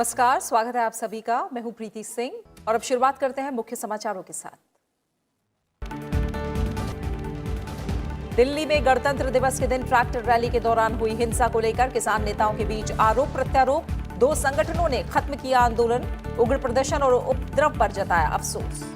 नमस्कार, स्वागत है आप सभी का। मैं हूं प्रीति सिंह और अब शुरुआत करते हैं मुख्य समाचारों के साथ। दिल्ली में गणतंत्र दिवस के दिन ट्रैक्टर रैली के दौरान हुई हिंसा को लेकर किसान नेताओं के बीच आरोप प्रत्यारोप। दो संगठनों ने खत्म किया आंदोलन, उग्र प्रदर्शन और उपद्रव पर जताया अफसोस।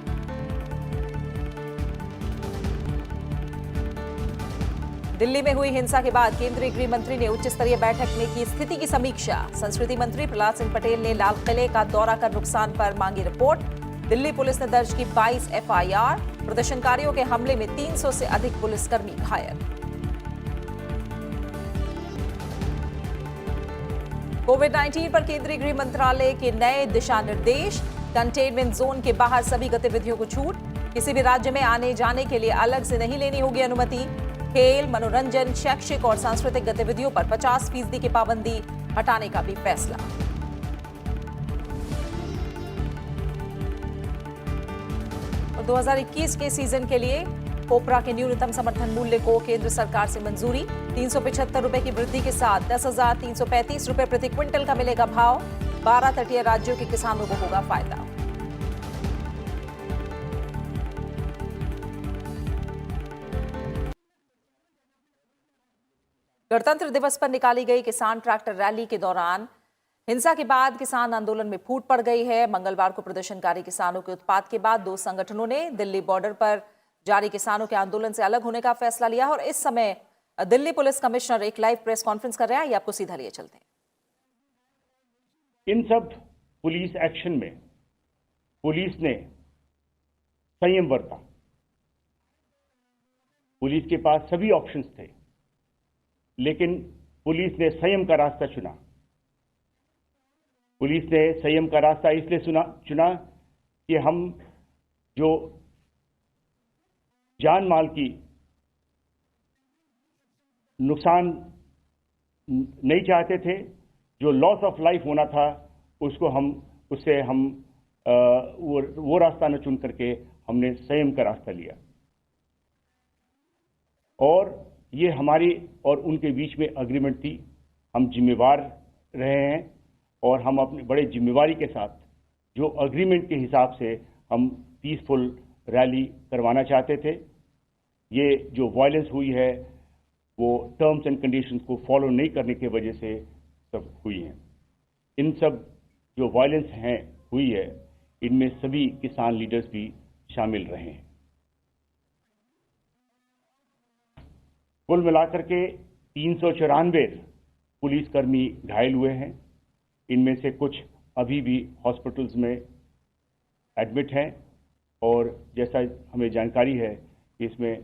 दिल्ली में हुई हिंसा के बाद केंद्रीय गृह मंत्री ने उच्च स्तरीय बैठक में की स्थिति की समीक्षा। संस्कृति मंत्री प्रहलाद सिंह पटेल ने लाल किले का दौरा कर नुकसान पर मांगी रिपोर्ट। दिल्ली पुलिस ने दर्ज की 22 एफआईआर। प्रदर्शनकारियों के हमले में 300 से अधिक पुलिसकर्मी घायल। कोविड-19 पर केंद्रीय गृह मंत्रालय के नए दिशा निर्देश। कंटेनमेंट जोन के बाहर सभी गतिविधियों को छूट। किसी भी राज्य में आने जाने के लिए अलग से नहीं लेनी होगी अनुमति। खेल, मनोरंजन, शैक्षिक और सांस्कृतिक गतिविधियों पर 50% की पाबंदी हटाने का भी फैसला। और 2021 के सीजन के लिए कोपरा के न्यूनतम समर्थन मूल्य को केंद्र सरकार से मंजूरी। 375 रुपए की वृद्धि के साथ 10,335 रुपए प्रति क्विंटल का मिलेगा भाव। 12 तटीय राज्यों के किसानों को होगा फायदा। गणतंत्र दिवस पर निकाली गई किसान ट्रैक्टर रैली के दौरान हिंसा के बाद किसान आंदोलन में फूट पड़ गई है। मंगलवार को प्रदर्शनकारी किसानों के उत्पात के बाद दो संगठनों ने दिल्ली बॉर्डर पर जारी किसानों के आंदोलन से अलग होने का फैसला लिया और इस समय दिल्ली पुलिस कमिश्नर एक लाइव प्रेस कॉन्फ्रेंस कर रहे हैं। ये आपको सीधा लिए चलते हैं। इन सब पुलिस एक्शन में पुलिस ने संयम बरता। पुलिस के पास सभी ऑप्शंस थे, लेकिन पुलिस ने संयम का रास्ता चुना। पुलिस ने संयम का रास्ता इसलिए चुना कि हम जो जान माल की नुकसान नहीं चाहते थे, जो लॉस ऑफ लाइफ होना था उसको उससे हम वो रास्ता न चुन करके हमने संयम का रास्ता लिया। और ये हमारी और उनके बीच में एग्रीमेंट थी। हम जिम्मेवार रहे हैं और हम अपनी बड़े जिम्मेवारी के साथ जो एग्रीमेंट के हिसाब से हम पीसफुल रैली करवाना चाहते थे। ये जो वायलेंस हुई है वो टर्म्स एंड कंडीशंस को फॉलो नहीं करने की वजह से सब हुई है। इन सब जो वायलेंस हुई है इनमें सभी किसान लीडर्स भी शामिल रहे हैं। कुल मिलाकर के 394 पुलिसकर्मी घायल हुए हैं। इनमें से कुछ अभी भी हॉस्पिटल्स में एडमिट हैं और जैसा हमें जानकारी है इसमें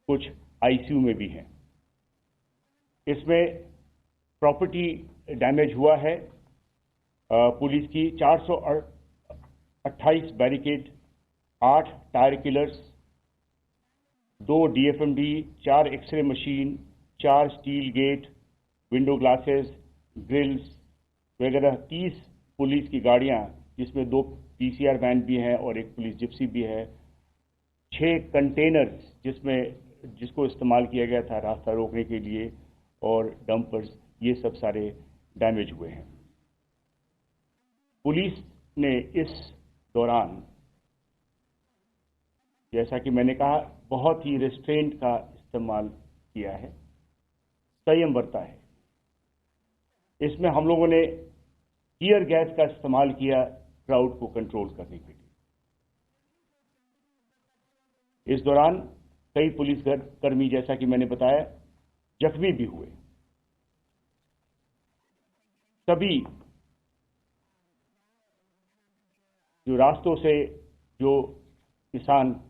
कुछ आईसीयू में भी हैं। इसमें प्रॉपर्टी डैमेज हुआ है। पुलिस की 428 barricade, 8 tyre killers, 2 DFMD, 4 X-ray machine, 4 steel gate, window glasses, grills वगैरह 30 पुलिस की गाड़ियां, जिसमें 2 पीसीआर वैन भी हैं और एक पुलिस जिप्सी भी है, 6 कंटेनर्स जिसको इस्तेमाल किया गया था रास्ता रोकने के लिए, और डंपर्स, ये सब सारे डैमेज हुए हैं। पुलिस ने इस दौरान, जैसा कि मैंने कहा, बहुत ही रेस्ट्रेंट का इस्तेमाल किया है, संयम बरता है। इसमें हम लोगों ने टीयर गैस का इस्तेमाल किया क्राउड को कंट्रोल करने के लिए। इस दौरान कई पुलिसकर्मी, जैसा कि मैंने बताया, जख्मी भी हुए। सभी जो रास्तों से जो किसान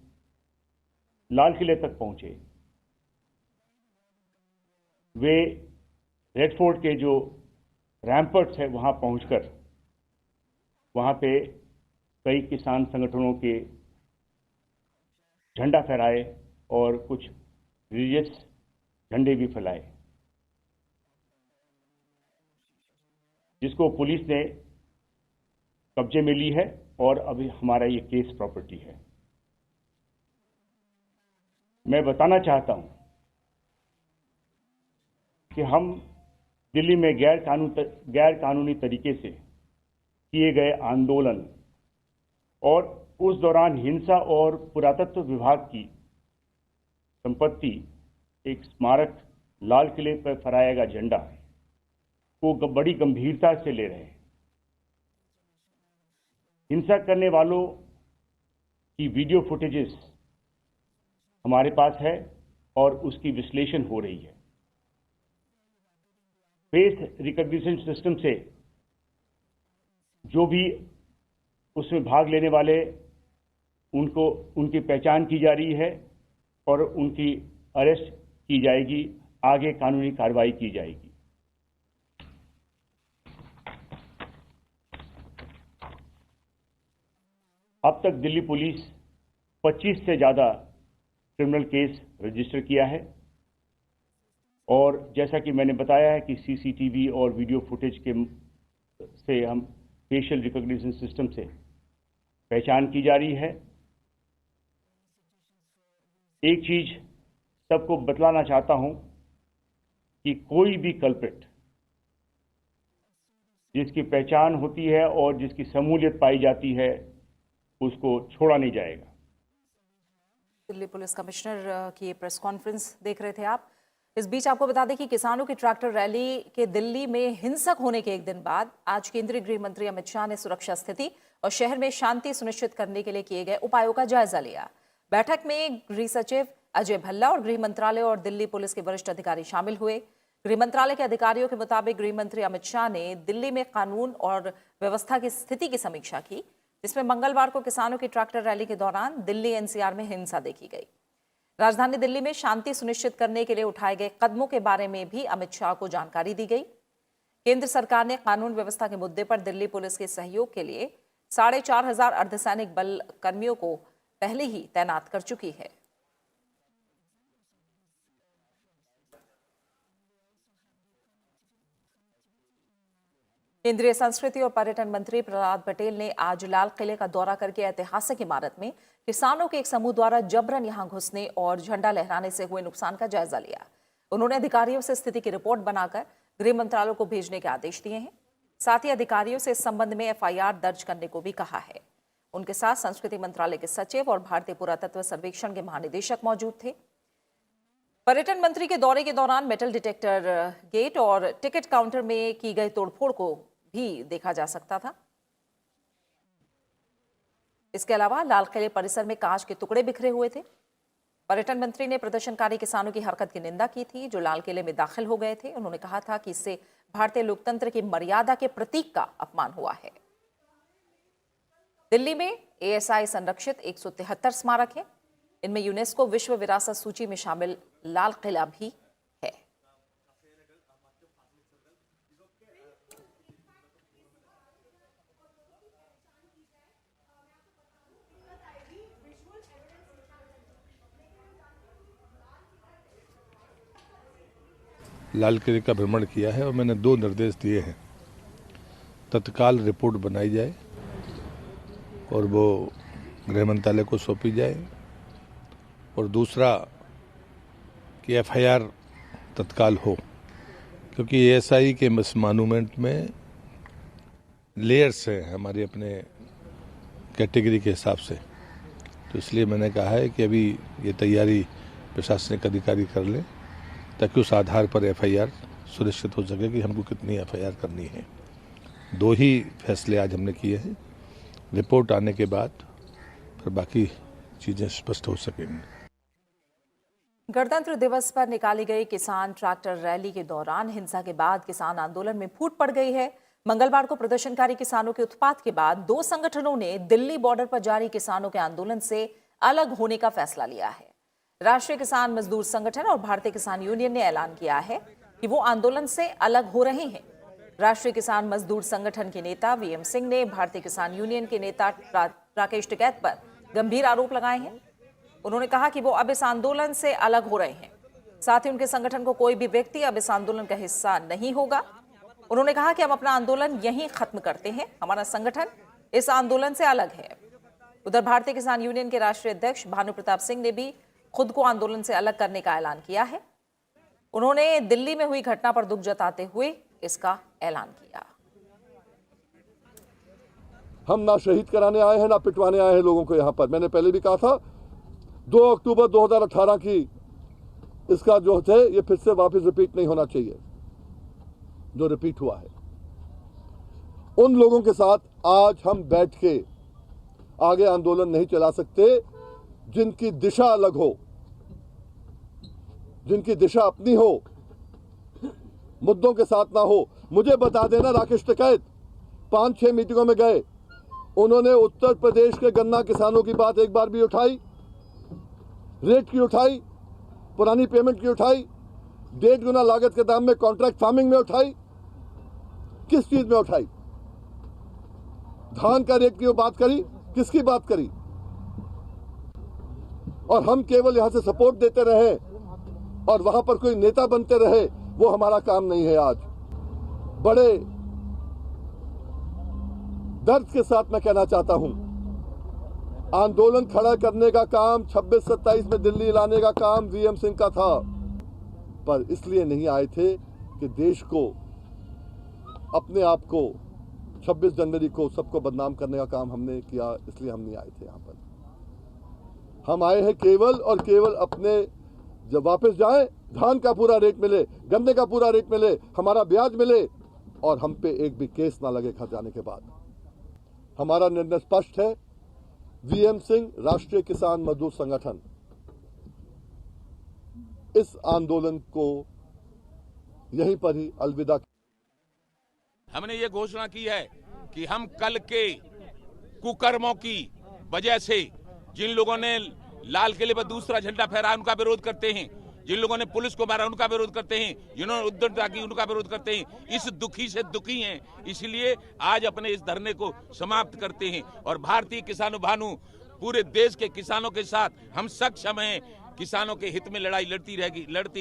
लाल किले तक पहुंचे, वे रेड फोर्ट के जो रैम्पर्ट्स है वहां पहुंचकर वहां पे कई किसान संगठनों के झंडा फहराए और कुछ रिलीजियस झंडे भी फैलाए, जिसको पुलिस ने कब्जे में ली है और अभी हमारा ये केस प्रॉपर्टी है। मैं बताना चाहता हूं कि हम दिल्ली में गैर कानूनी तरीके से किए गए आंदोलन और उस दौरान हिंसा और पुरातत्व विभाग की संपत्ति, एक स्मारक लाल किले पर फहराया गया झंडा को बड़ी गंभीरता से ले रहे हैं। हिंसा करने वालों की वीडियो फुटेजेस हमारे पास है और उसकी विश्लेषण हो रही है। फेस रिकॉग्निशन सिस्टम से जो भी उसमें भाग लेने वाले उनकी पहचान की जा रही है और उनकी अरेस्ट की जाएगी, आगे कानूनी कार्रवाई की जाएगी। अब तक दिल्ली पुलिस 25 से ज़्यादा क्रिमिनल केस रजिस्टर किया है और जैसा कि मैंने बताया है कि सीसीटीवी और वीडियो फुटेज से हम फेशियल रिकॉग्निशन सिस्टम से पहचान की जा रही है। एक चीज सबको बतलाना चाहता हूं कि कोई भी कल्प्रिट जिसकी पहचान होती है और जिसकी शमूलियत पाई जाती है उसको छोड़ा नहीं जाएगा। दिल्ली पुलिस कमिश्नर की प्रेस कॉन्फ्रेंस देख रहे थे आप। इस बीच आपको बता दें कि किसानों की ट्रैक्टर रैली के दिल्ली में हिंसक होने के एक दिन बाद आज केंद्रीय गृह मंत्री अमित शाह ने सुरक्षा स्थिति और शहर में शांति सुनिश्चित करने के लिए किए गए उपायों का जायजा लिया। बैठक में गृह सचिव अजय भल्ला और गृह मंत्रालय और दिल्ली पुलिस के वरिष्ठ अधिकारी शामिल हुए। गृह मंत्रालय के अधिकारियों के मुताबिक गृह मंत्री अमित शाह ने दिल्ली में कानून और व्यवस्था की स्थिति की समीक्षा की, जिसमें मंगलवार को किसानों की ट्रैक्टर रैली के दौरान दिल्ली एनसीआर में हिंसा देखी गई। राजधानी दिल्ली में शांति सुनिश्चित करने के लिए उठाए गए कदमों के बारे में भी अमित शाह को जानकारी दी गई। केंद्र सरकार ने कानून व्यवस्था के मुद्दे पर दिल्ली पुलिस के सहयोग के लिए 4,500 अर्धसैनिक बल कर्मियों को पहले ही तैनात कर चुकी है। केंद्रीय संस्कृति और पर्यटन मंत्री प्रहलाद पटेल ने आज लाल किले का दौरा करके ऐतिहासिक इमारत में किसानों के एक समूह द्वारा जबरन यहां घुसने और झंडा लहराने से हुए नुकसान का जायजा लिया। उन्होंने अधिकारियों से स्थिति की रिपोर्ट बनाकर गृह मंत्रालय को भेजने के आदेश दिए हैं। साथ ही अधिकारियों से इस संबंध में एफआईआर दर्ज करने को भी कहा है। उनके साथ संस्कृति मंत्रालय के सचिव और भारतीय पुरातत्व सर्वेक्षण के महानिदेशक मौजूद थे। पर्यटन मंत्री के दौरे के दौरान मेटल डिटेक्टर गेट और टिकट काउंटर में की गई तोड़फोड़ को भी देखा जा सकता था। इसके अलावा लाल किले परिसर में कांच के टुकड़े बिखरे हुए थे। पर्यटन मंत्री ने प्रदर्शनकारी किसानों की हरकत की निंदा की थी जो लाल किले में दाखिल हो गए थे। उन्होंने कहा था कि इससे भारतीय लोकतंत्र की मर्यादा के प्रतीक का अपमान हुआ है। दिल्ली में एएसआई संरक्षित 173 स्मारक हैं। इनमें यूनेस्को विश्व विरासत सूची में शामिल लाल किला भी है। लाल किले का भ्रमण किया है और मैंने 2 निर्देश दिए हैं। तत्काल रिपोर्ट बनाई जाए और वो गृह मंत्रालय को सौंपी जाए, और दूसरा कि एफआईआर तत्काल हो, क्योंकि एएसआई के इस मॉन्यूमेंट में लेयर्स हैं हमारे अपने कैटेगरी के हिसाब से। तो इसलिए मैंने कहा है कि अभी ये तैयारी प्रशासनिक अधिकारी कर लें ताकि उस आधार पर एफआईआर सुनिश्चित हो सके कि हमको कितनी एफआईआर करनी है। 2 ही फैसले आज हमने किए हैं। रिपोर्ट आने के बाद फिर बाकी चीजें स्पष्ट हो सकेंगी। गणतंत्र दिवस पर निकाली गई किसान ट्रैक्टर रैली के दौरान हिंसा के बाद किसान आंदोलन में फूट पड़ गई है। मंगलवार को प्रदर्शनकारी किसानों के उत्पात के बाद 2 संगठनों ने दिल्ली बॉर्डर पर जारी किसानों के आंदोलन से अलग होने का फैसला लिया है। राष्ट्रीय किसान मजदूर संगठन और भारतीय किसान यूनियन ने ऐलान किया है कि वो आंदोलन से अलग हो रहे हैं। राष्ट्रीय किसान मजदूर संगठन के नेता वीएम सिंह ने भारतीय किसान यूनियन के नेता राकेश टिकैत पर गंभीर आरोप लगाए हैं। उन्होंने कहा कि वो अब इस आंदोलन से अलग हो रहे हैं। साथ ही उनके संगठन को कोई भी व्यक्ति अब इस आंदोलन का हिस्सा नहीं होगा। उन्होंने कहा कि हम अपना आंदोलन यहीं खत्म करते हैं, हमारा संगठन इस आंदोलन से अलग है। उधर भारतीय किसान यूनियन के राष्ट्रीय अध्यक्ष भानु प्रताप सिंह ने भी खुद को आंदोलन से अलग करने का ऐलान किया है। उन्होंने दिल्ली में हुई घटना पर दुख जताते हुए इसका ऐलान किया। हम ना शहीद कराने आए हैं ना पिटवाने आए हैं लोगों को यहाँ पर। मैंने पहले भी कहा था 2 अक्टूबर 2018 की इसका जो थे ये फिर से वापस रिपीट नहीं होना चाहिए जो रिपीट हुआ है। उन लोगों के साथ आज हम बैठ के आगे आंदोलन नहीं चला सकते जिनकी दिशा अलग हो, जिनकी दिशा अपनी हो, मुद्दों के साथ ना हो। मुझे बता देना, राकेश टिकैत 5-6 मीटिंगों में गए, उन्होंने उत्तर प्रदेश के गन्ना किसानों की बात एक बार भी उठाई? रेट की उठाई, पुरानी पेमेंट की उठाई, 1.5 गुना लागत के दाम में कॉन्ट्रैक्ट फार्मिंग में उठाई? किस चीज में उठाई? धान का रेट की बात करी? किसकी बात करी? और हम केवल यहां से सपोर्ट देते रहे और वहां पर कोई नेता बनते रहे, वो हमारा काम नहीं है। आज बड़े दर्द के साथ मैं कहना चाहता हूं, आंदोलन खड़ा करने का काम 26-27 में दिल्ली लाने का काम वीएम सिंह का था, पर इसलिए नहीं आए थे कि देश को, अपने आप को 26 जनवरी को सबको बदनाम करने का काम हमने किया, इसलिए हम नहीं आए थे यहाँ पर। हम आए हैं केवल और केवल अपने, जब वापस जाएं धान का पूरा रेट मिले, गन्ने का पूरा रेट मिले, हमारा ब्याज मिले और हम पे एक भी केस ना लगे घर जाने के बाद। हमारा निर्णय स्पष्ट है। वीएम सिंह राष्ट्रीय किसान मजदूर संगठन इस आंदोलन को यहीं पर ही अलविदा। हमने ये घोषणा की है कि हम कल के कुकर्मों की वजह से जिन लोगों ने लाल किले पर दूसरा झंडा फहराया उनका विरोध करते हैं, जिन लोगों ने पुलिस को मारा उनका विरोध करते हैं, जिन्होंने उद्दंडता की उनका विरोध करते हैं, इस दुखी से दुखी हैं। इसलिए आज अपने इस धरने को समाप्त करते हैं और भारतीय किसानों भानु पूरे देश के किसानों के साथ हम सक्षम हैं। किसानों के हित में लड़ाई लड़ती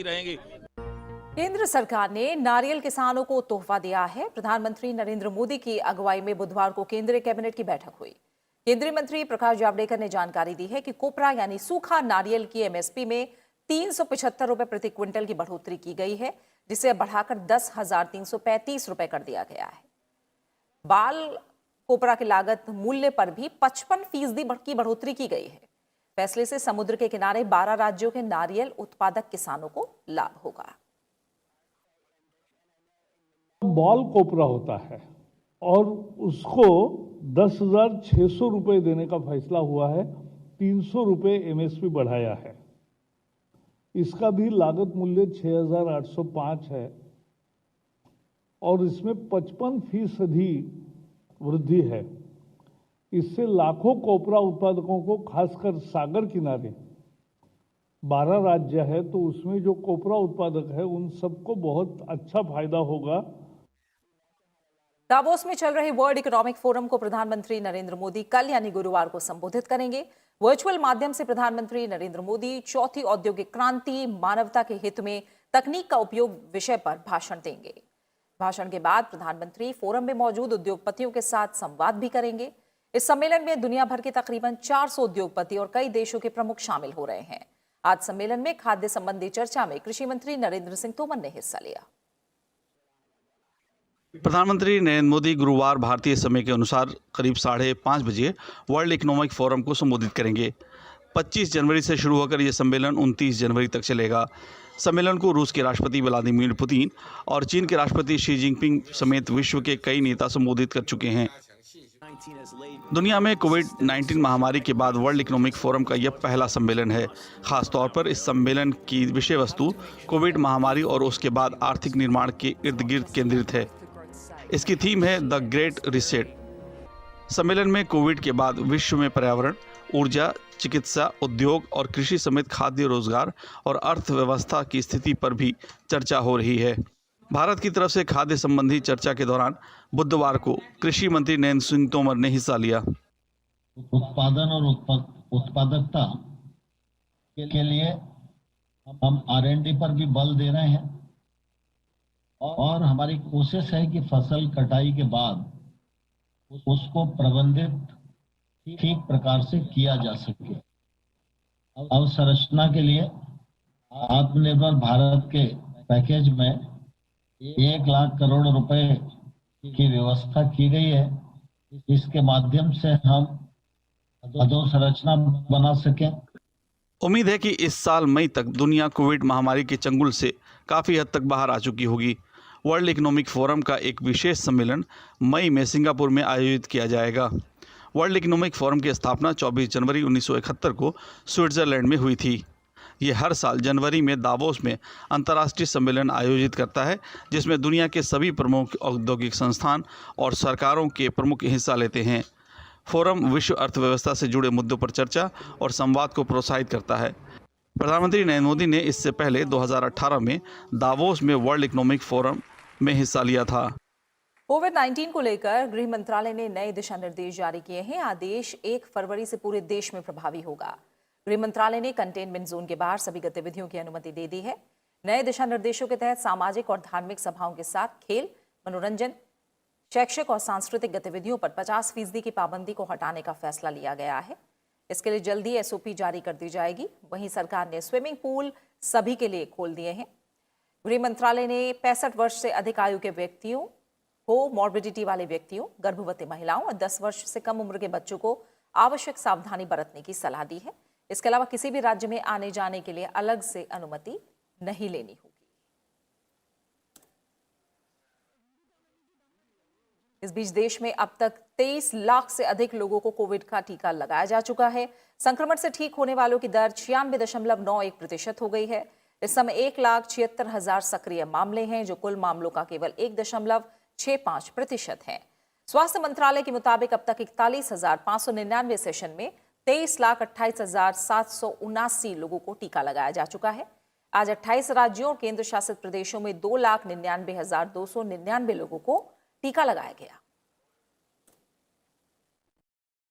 रहेंगे। केंद्र सरकार ने नारियल किसानों को तोहफा दिया है। प्रधानमंत्री नरेंद्र मोदी की अगुवाई में बुधवार को केंद्रीय कैबिनेट की बैठक हुई। केंद्रीय मंत्री प्रकाश जावड़ेकर ने जानकारी दी है कि कोपरा यानी सूखा नारियल की एमएसपी में 375 रुपए प्रति क्विंटल की बढ़ोतरी की गई है, जिसे बढ़ाकर 10,335 रुपए कर दिया गया है। बाल कोपरा की लागत मूल्य पर भी 55% की बढ़ोतरी की गई है। फैसले से समुद्र के किनारे 12 राज्यों के नारियल उत्पादक किसानों को लाभ होगा। बाल कोपरा होता है और उसको 10,600 रुपए देने का फैसला हुआ है। 300 रुपए एमएसपी बढ़ाया है। इसका भी लागत मूल्य 6,805 है और इसमें 55% वृद्धि है। इससे लाखों कोपरा उत्पादकों को, खासकर सागर किनारे 12 राज्य है तो उसमें जो कोपरा उत्पादक है उन सबको बहुत अच्छा फायदा होगा। दावोस में चल रहे वर्ल्ड इकोनॉमिक फोरम को प्रधानमंत्री नरेंद्र मोदी कल यानी गुरुवार को संबोधित करेंगे। वर्चुअल माध्यम से प्रधानमंत्री नरेंद्र मोदी चौथी औद्योगिक क्रांति, मानवता के हित में तकनीक का उपयोग विषय पर भाषण देंगे। भाषण के बाद प्रधानमंत्री फोरम में मौजूद उद्योगपतियों के साथ संवाद भी करेंगे। इस सम्मेलन में दुनिया भर के तकरीबन 400 उद्योगपति और कई देशों के प्रमुख शामिल हो रहे हैं। आज सम्मेलन में खाद्य संबंधी चर्चा में कृषि मंत्री नरेंद्र सिंह तोमर ने हिस्सा लिया। प्रधानमंत्री नरेंद्र मोदी गुरुवार भारतीय समय के अनुसार करीब 5:30 बजे वर्ल्ड इकोनॉमिक फोरम को संबोधित करेंगे। 25 जनवरी से शुरू होकर यह सम्मेलन 29 जनवरी तक चलेगा। सम्मेलन को रूस के राष्ट्रपति व्लादिमीर पुतिन और चीन के राष्ट्रपति शी जिनपिंग समेत विश्व के कई नेता संबोधित कर चुके हैं। दुनिया में कोविड-19 महामारी के बाद वर्ल्ड इकोनॉमिक फोरम का यह पहला सम्मेलन है। खास तौर पर इस सम्मेलन की विषय वस्तु कोविड महामारी और उसके बाद आर्थिक निर्माण के इर्द गिर्द केंद्रित है। इसकी थीम है द ग्रेट रीसेट। सम्मेलन में कोविड के बाद विश्व में पर्यावरण, ऊर्जा, चिकित्सा, उद्योग और कृषि समेत खाद्य, रोजगार और अर्थव्यवस्था की स्थिति पर भी चर्चा हो रही है। भारत की तरफ से खाद्य संबंधी चर्चा के दौरान बुधवार को कृषि मंत्री नरेंद्र सिंह तोमर ने हिस्सा लिया। उत्पादन और उत्पादकता के लिए हम R&D पर भी बल दे रहे हैं और हमारी कोशिश है कि फसल कटाई के बाद उसको प्रबंधित ठीक प्रकार से किया जा सके। अवसंरचना के लिए आत्मनिर्भर भारत के पैकेज में 1 लाख करोड़ रुपए की व्यवस्था की गई है। इसके माध्यम से हम अधोसंरचना बना सकें। उम्मीद है कि इस साल मई तक दुनिया कोविड महामारी के चंगुल से काफ़ी हद तक बाहर आ चुकी होगी। वर्ल्ड इकोनॉमिक फोरम का एक विशेष सम्मेलन मई में सिंगापुर में आयोजित किया जाएगा। वर्ल्ड इकोनॉमिक फोरम की स्थापना 24 जनवरी 1971 को स्विट्ज़रलैंड में हुई थी। ये हर साल जनवरी में दावोस में अंतर्राष्ट्रीय सम्मेलन आयोजित करता है, जिसमें दुनिया के सभी प्रमुख औद्योगिक संस्थान और सरकारों के प्रमुख हिस्सा लेते हैं। फोरम विश्व अर्थव्यवस्था से जुड़े मुद्दों पर चर्चा और संवाद को प्रोत्साहित करता है। प्रधानमंत्री नरेंद्र मोदी ने इससे पहले 2018 में दावोस में वर्ल्ड इकोनॉमिक फोरम में हिस्सा लिया था। कोविड-19 को लेकर गृह मंत्रालय ने नए दिशा निर्देश जारी किए हैं। आदेश 1 फरवरी से पूरे देश में प्रभावी होगा। गृह मंत्रालय ने कंटेनमेंट जोन के बाहर सभी गतिविधियों की अनुमति दे दी है। नए दिशा निर्देशों के तहत सामाजिक और धार्मिक सभाओं के साथ खेल, मनोरंजन, शैक्षिक और सांस्कृतिक गतिविधियों पर 50% की पाबंदी को हटाने का फैसला लिया गया है। इसके लिए जल्दी एसओपी जारी कर दी जाएगी। वहीं सरकार ने स्विमिंग पूल सभी के लिए खोल दिए हैं। गृह मंत्रालय ने 65 वर्ष से अधिक आयु के व्यक्तियों को, मॉर्बिडिटी वाले व्यक्तियों, गर्भवती महिलाओं और 10 वर्ष से कम उम्र के बच्चों को आवश्यक सावधानी बरतने की सलाह दी है। इसके अलावा किसी भी राज्य में आने जाने के लिए अलग से अनुमति नहीं लेनी होगी। इस बीच देश में अब तक 23 लाख से अधिक लोगों को कोविड का टीका लगाया जा चुका है। संक्रमण से ठीक होने वालों की दर 96.91% हो गई है। इस समय 1,76,000 सक्रिय मामले हैं, जो कुल मामलों का केवल 1.65% है। स्वास्थ्य मंत्रालय के मुताबिक अब तक 41,599 सेशन में 23,28,779 लोगों को टीका लगाया जा चुका है। आज 28 राज्यों और केंद्र शासित प्रदेशों में 2,99,299 लोगों को टीका लगाया गया।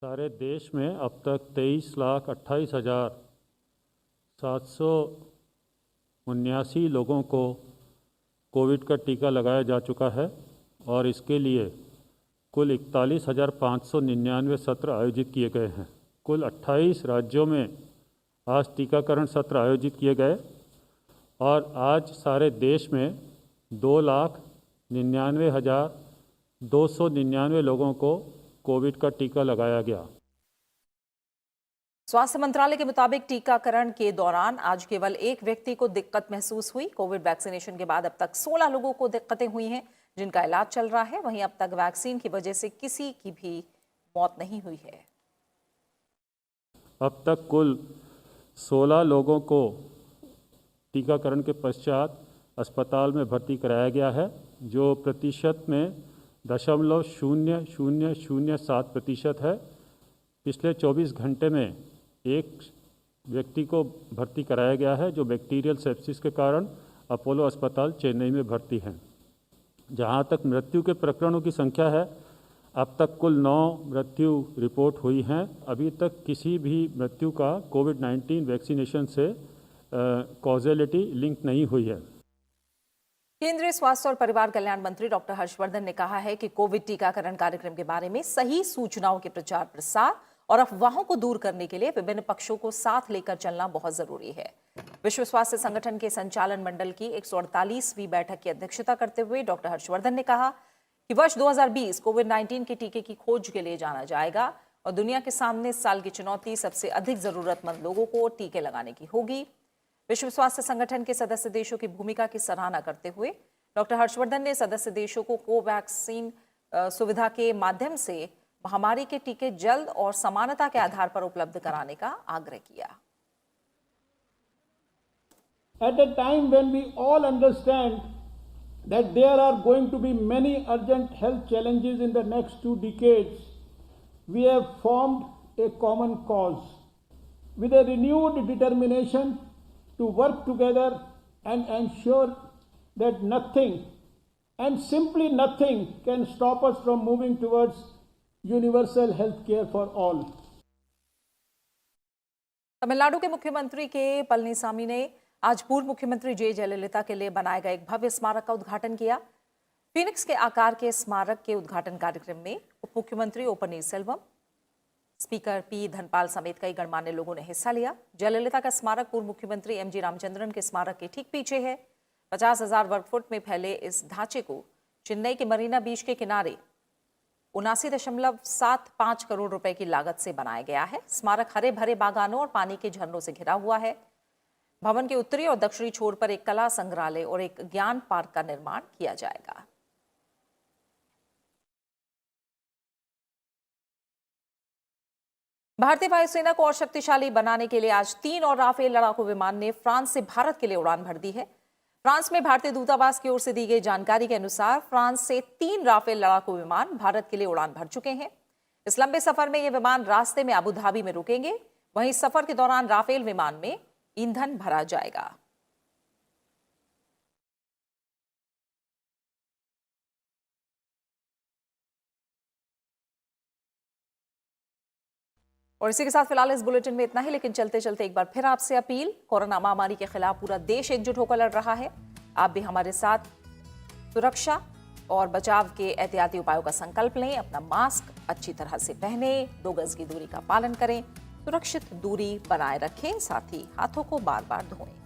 सारे देश में अब तक 23,28,779 लोगों को कोविड का टीका लगाया जा चुका है और इसके लिए कुल 41,599 सत्र आयोजित किए गए हैं। कुल 28 राज्यों में आज टीकाकरण सत्र आयोजित किए गए और आज सारे देश में 2,99,299 लोगों को कोविड का टीका लगाया गया। स्वास्थ्य मंत्रालय के मुताबिक टीकाकरण के दौरान आज केवल एक व्यक्ति को दिक्कत महसूस हुई। कोविड वैक्सीनेशन के बाद अब तक 16 लोगों को दिक्कतें हुई हैं, जिनका इलाज चल रहा है। वहीं अब तक वैक्सीन की वजह से किसी की भी मौत नहीं हुई है। अब तक कुल 16 लोगों को टीकाकरण के पश्चात अस्पताल में भर्ती कराया गया है, जो प्रतिशत में 0.0007% है। पिछले 24 घंटे में एक व्यक्ति को भर्ती कराया गया है, जो बैक्टीरियल सेप्सिस के कारण अपोलो अस्पताल चेन्नई में भर्ती हैं। जहां तक मृत्यु के प्रकरणों की संख्या है, अब तक कुल 9 मृत्यु रिपोर्ट हुई हैं। अभी तक किसी भी मृत्यु का कोविड-19 वैक्सीनेशन से कॉजेलिटी लिंक नहीं हुई है। केंद्रीय स्वास्थ्य और परिवार कल्याण मंत्री डॉक्टर हर्षवर्धन ने कहा है कि कोविड टीकाकरण कार्यक्रम के बारे में सही सूचनाओं के प्रचार प्रसार और अफवाहों को दूर करने के लिए विभिन्न पक्षों को साथ लेकर चलना बहुत जरूरी है। विश्व स्वास्थ्य संगठन के संचालन मंडल की 148वीं बैठक की अध्यक्षता करते हुए डॉक्टर हर्षवर्धन ने कहा कि वर्ष 2020 कोविड-19 के टीके की खोज के लिए जाना जाएगा और दुनिया के सामने इस साल की चुनौती सबसे अधिक जरूरतमंद लोगों को टीके लगाने की होगी। विश्व स्वास्थ्य संगठन के सदस्य देशों की भूमिका की सराहना करते हुए डॉक्टर हर्षवर्धन ने सदस्य देशों को कोवैक्सीन सुविधा के माध्यम से महामारी के टीके जल्द और समानता के आधार पर उपलब्ध कराने का आग्रह किया। At a time when we all understand that there are going to be many urgent health challenges in the next 2 decades, we have formed a common cause with a renewed determination to work together and ensure that nothing and simply nothing can stop us from moving towards universal health care for all. Tamil Nadu के मुख्यमंत्री के पलनीसामी ने आज पूर्व मुख्यमंत्री जे जयललिता के लिए बनाए गए एक भव्य स्मारक का उद्घाटन किया। फीनिक्स के आकार के स्मारक के उद्घाटन कार्यक्रम में उप मुख्यमंत्री ओ पनीरसेल्वम, स्पीकर पी धनपाल समेत कई गणमान्य लोगों ने हिस्सा लिया। जयललिता का स्मारक पूर्व मुख्यमंत्री एमजी रामचंद्रन के स्मारक के ठीक पीछे है। 50,000 वर्ग फुट में फैले इस ढांचे को चेन्नई के मरीना बीच के किनारे 79.75 करोड़ रुपए की लागत से बनाया गया है। स्मारक हरे भरे बागानों और पानी के झरनों से घिरा हुआ है। भवन के उत्तरी और दक्षिणी छोर पर एक कला संग्रहालय और एक ज्ञान पार्क का निर्माण किया जाएगा। भारतीय वायुसेना को और शक्तिशाली बनाने के लिए आज 3 और राफेल लड़ाकू विमान ने फ्रांस से भारत के लिए उड़ान भर दी है। फ्रांस में भारतीय दूतावास की ओर से दी गई जानकारी के अनुसार फ्रांस से 3 राफेल लड़ाकू विमान भारत के लिए उड़ान भर चुके हैं। इस लंबे सफर में ये विमान रास्ते में अबू धाबी में रुकेंगे। वहीं सफर के दौरान राफेल विमान में ईंधन भरा जाएगा। और इसी के साथ फिलहाल इस बुलेटिन में इतना ही, लेकिन चलते चलते एक बार फिर आपसे अपील। कोरोना महामारी के खिलाफ पूरा देश एकजुट होकर लड़ रहा है। आप भी हमारे साथ सुरक्षा और बचाव के एहतियाती उपायों का संकल्प लें। अपना मास्क अच्छी तरह से पहने, 2 गज की दूरी का पालन करें, सुरक्षित दूरी बनाए रखें, साथ ही हाथों को बार बार धोएं।